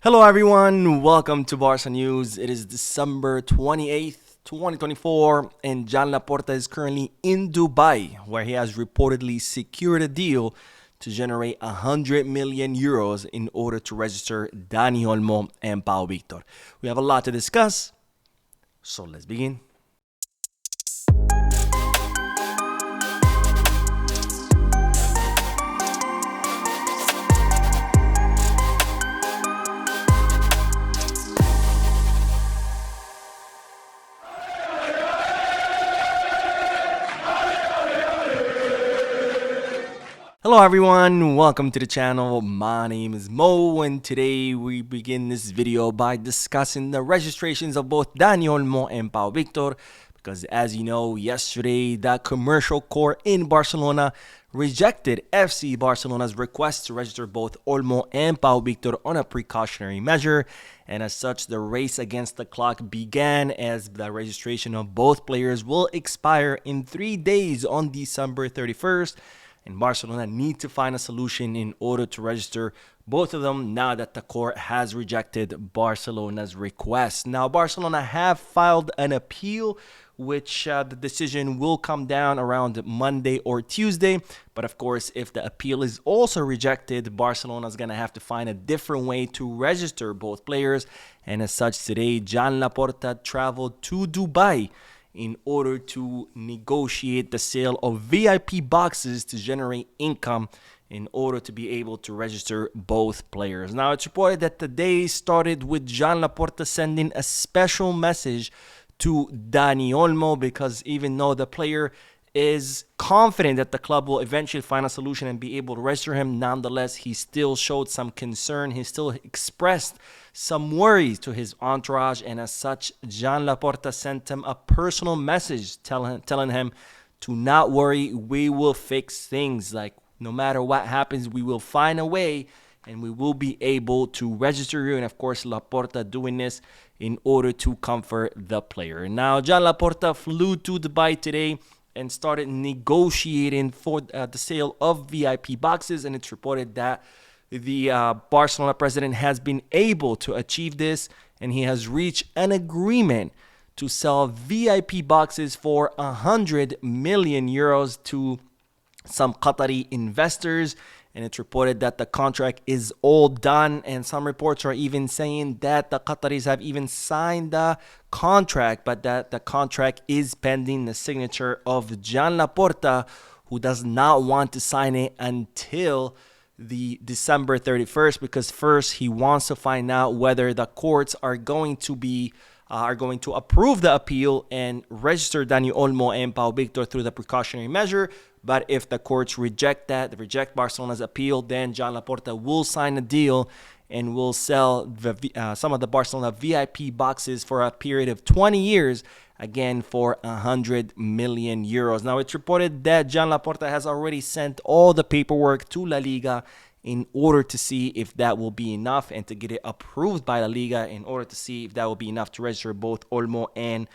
Hello, everyone. Welcome to Barca News. It is December 28th, 2024, and Joan Laporta is currently in Dubai, where he has reportedly secured a deal to generate 100 million euros in order to register Dani Olmo and Pau Victor. We have a lot to discuss, so let's begin. Hello everyone, welcome to the channel. My name is Mo, and today we begin this video by discussing the registrations of both Dani Olmo and Pau Victor, because as you know, yesterday the commercial court in Barcelona rejected FC Barcelona's request to register both Olmo and Pau Victor on a precautionary measure, and as such the race against the clock began, as the registration of both players will expire in 3 days on December 31st. And Barcelona need to find a solution in order to register both of them now that the court has rejected Barcelona's request. Now, Barcelona have filed an appeal, which the decision will come down around Monday or Tuesday. But of course, if the appeal is also rejected, Barcelona is going to have to find a different way to register both players. And as such, today, Joan Laporta traveled to Dubai in order to negotiate the sale of VIP boxes to generate income in order to be able to register both players. Now, it's reported that the day started with Joan Laporta sending a special message to Dani Olmo, because even though the player is confident that the club will eventually find a solution and be able to register him, nonetheless, he still showed some concern. He still expressed some worries to his entourage, and as such, Joan Laporta sent him a personal message telling him to not worry, we will fix things. Like, no matter what happens, we will find a way and we will be able to register you. And of course, Laporta doing this in order to comfort the player. Now, Joan Laporta flew to Dubai today and started negotiating for the sale of VIP boxes, and it's reported that the Barcelona president has been able to achieve this, and he has reached an agreement to sell VIP boxes for 100 million euros to some Qatari investors. And it's reported that the contract is all done, and some reports are even saying that the Qataris have even signed the contract, but that the contract is pending the signature of Joan Laporta, who does not want to sign it until the December 31st, because first he wants to find out whether the courts are going to approve the appeal and register Dani Olmo and Pau Victor through the precautionary measure. But if the courts reject Barcelona's appeal, then Joan Laporta will sign a deal and will sell some of the Barcelona VIP boxes for a period of 20 years, again for 100 million euros. Now, it's reported that Joan Laporta has already sent all the paperwork to La Liga in order to see if that will be enough, and to get it approved by La Liga in order to see if that will be enough to register both Olmo and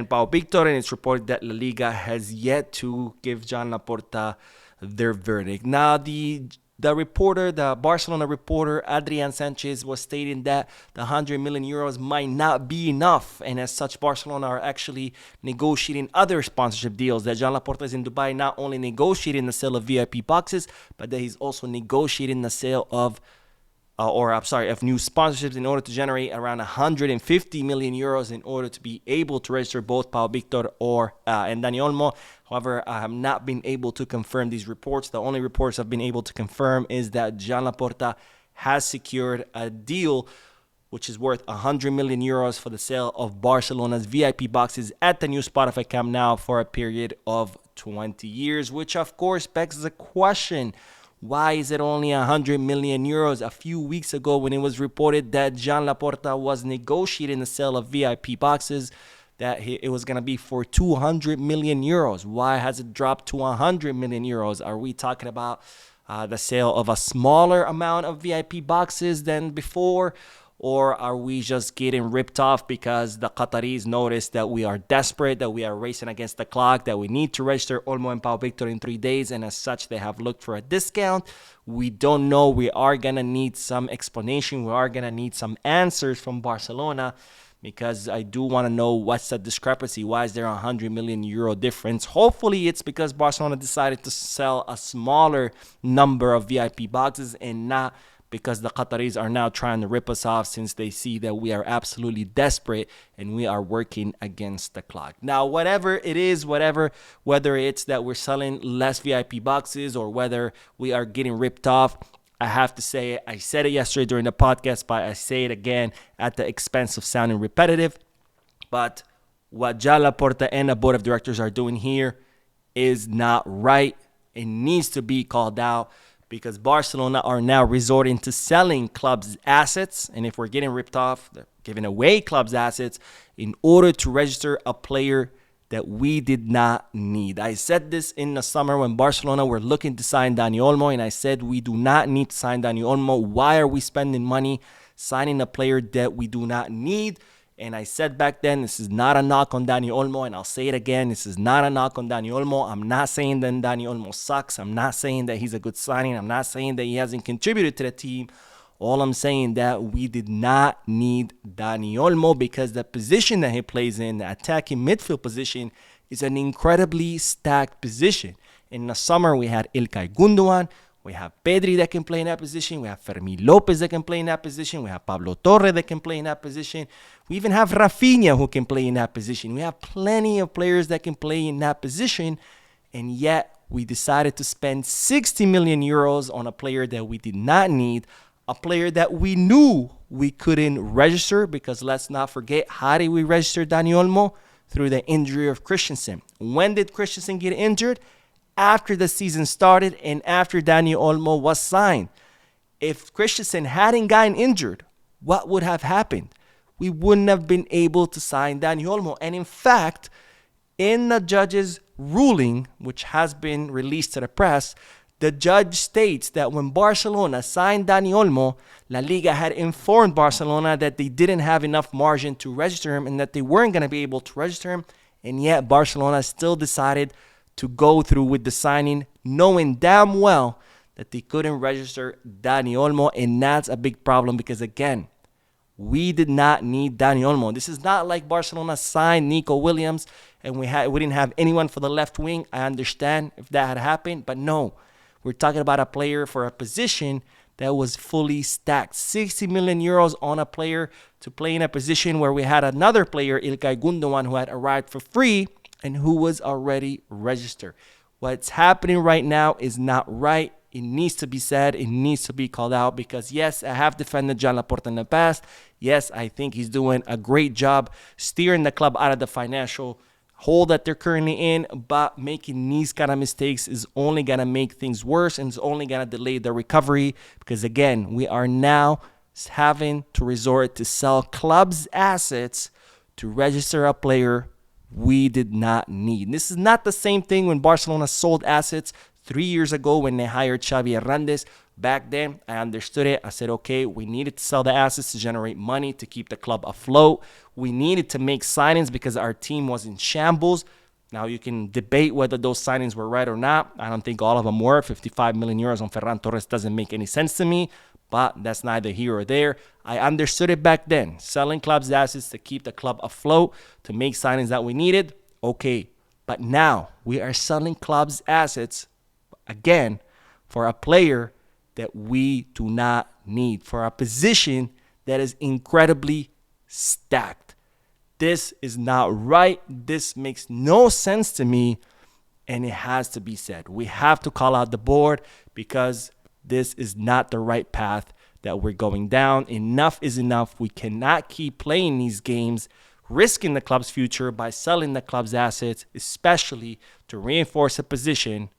Pau Victor. And it's reported that La Liga has yet to give Joan Laporta their verdict. Now, the Barcelona reporter, Adrian Sanchez, was stating that the 100 million euros might not be enough. And as such, Barcelona are actually negotiating other sponsorship deals. That Joan Laporta is in Dubai not only negotiating the sale of VIP boxes, but that he's also negotiating the sale of new sponsorships in order to generate around 150 million euros in order to be able to register both Pau Victor and Dani Olmo. However, I have not been able to confirm these reports. The only reports I've been able to confirm is that Joan Laporta has secured a deal which is worth 100 million euros for the sale of Barcelona's VIP boxes at the new Spotify Camp Nou for a period of 20 years, which of course begs the question, why is it only 100 million euros? A few weeks ago, when it was reported that Joan Laporta was negotiating the sale of VIP boxes, that it was going to be for 200 million euros. Why has it dropped to 100 million euros? Are we talking about the sale of a smaller amount of VIP boxes than before? Or are we just getting ripped off because the Qataris noticed that we are desperate, that we are racing against the clock, that we need to register Olmo and Pau Victor in 3 days, and as such, they have looked for a discount? We don't know. We are going to need some explanation. We are going to need some answers from Barcelona, because I do want to know what's the discrepancy. Why is there a 100 million euro difference? Hopefully, it's because Barcelona decided to sell a smaller number of VIP boxes and not because the Qataris are now trying to rip us off, since they see that we are absolutely desperate and we are working against the clock. Now, whatever it is, whether it's that we're selling less VIP boxes or whether we are getting ripped off, I have to say it. I said it yesterday during the podcast, but I say it again at the expense of sounding repetitive. But what Joan Laporta and the board of directors are doing here is not right. It needs to be called out, because Barcelona are now resorting to selling clubs' assets. And if we're getting ripped off, they're giving away clubs' assets in order to register a player that we did not need. I said this in the summer when Barcelona were looking to sign Dani Olmo, and I said we do not need to sign Dani Olmo. Why are we spending money signing a player that we do not need? And I said back then, this is not a knock on Dani Olmo, and I'll say it again, this is not a knock on Dani Olmo. I'm not saying that Dani Olmo sucks. I'm not saying that he's a good signing. I'm not saying that he hasn't contributed to the team. All I'm saying that we did not need Dani Olmo, because the position that he plays in, the attacking midfield position, is an incredibly stacked position. In the summer, we had İlkay Gundogan. We have Pedri that can play in that position. We have Fermín López that can play in that position. We have Pablo Torre that can play in that position. We even have Rafinha who can play in that position. We have plenty of players that can play in that position. And yet, we decided to spend 60 million euros on a player that we did not need, a player that we knew we couldn't register, because let's not forget, how did we register Dani Olmo? Through the injury of Christensen. When did Christensen get injured? After the season started and after Dani Olmo was signed. If Christensen hadn't gotten injured, what would have happened? We wouldn't have been able to sign Dani Olmo. And in fact, in the judge's ruling, which has been released to the press, the judge states that when Barcelona signed Dani Olmo, La Liga had informed Barcelona that they didn't have enough margin to register him and that they weren't going to be able to register him. And yet Barcelona still decided to go through with the signing, knowing damn well that they couldn't register Dani Olmo. And that's a big problem, because again, we did not need Dani Olmo. This is not like Barcelona signed Nico Williams and we didn't have anyone for the left wing. I understand if that had happened, but no. We're talking about a player for a position that was fully stacked. 60 million euros on a player to play in a position where we had another player, İlkay Gundogan, who had arrived for free and who was already registered. What's happening right now is not right. It needs to be said. It needs to be called out, because yes, I have defended Joan Laporta in the past. Yes, I think he's doing a great job steering the club out of the financial hole that they're currently in, but making these kind of mistakes is only going to make things worse, and it's only going to delay the recovery, because again, we are now having to resort to sell clubs' assets to register a player we did not need. This is not the same thing when Barcelona sold assets 3 years ago when they hired Xavi Hernandez. Back then, I understood it. I said, okay, we needed to sell the assets to generate money to keep the club afloat. We needed to make signings because our team was in shambles. Now, you can debate whether those signings were right or not. I don't think all of them were. 55 million euros on Ferran Torres doesn't make any sense to me, but that's neither here or there. I understood it back then. Selling clubs' assets to keep the club afloat, to make signings that we needed, okay. But now, we are selling clubs' assets, again, for a player that we do not need, for a position that is incredibly stacked. This is not right. This makes no sense to me, and it has to be said. We have to call out the board, because this is not the right path that we're going down. Enough is enough. We cannot keep playing these games, risking the club's future by selling the club's assets, especially to reinforce a position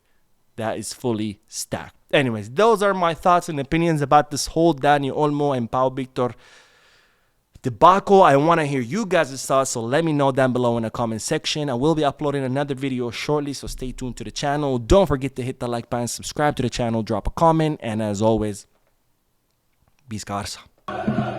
that is fully stacked. Anyways, those are my thoughts and opinions about this whole Dani Olmo and Pau Victor debacle. I want to hear you guys' thoughts, so let me know down below in the comment section. I will be uploading another video shortly, so stay tuned to the channel. Don't forget to hit the like button, subscribe to the channel, drop a comment, and as always, Visca Barça.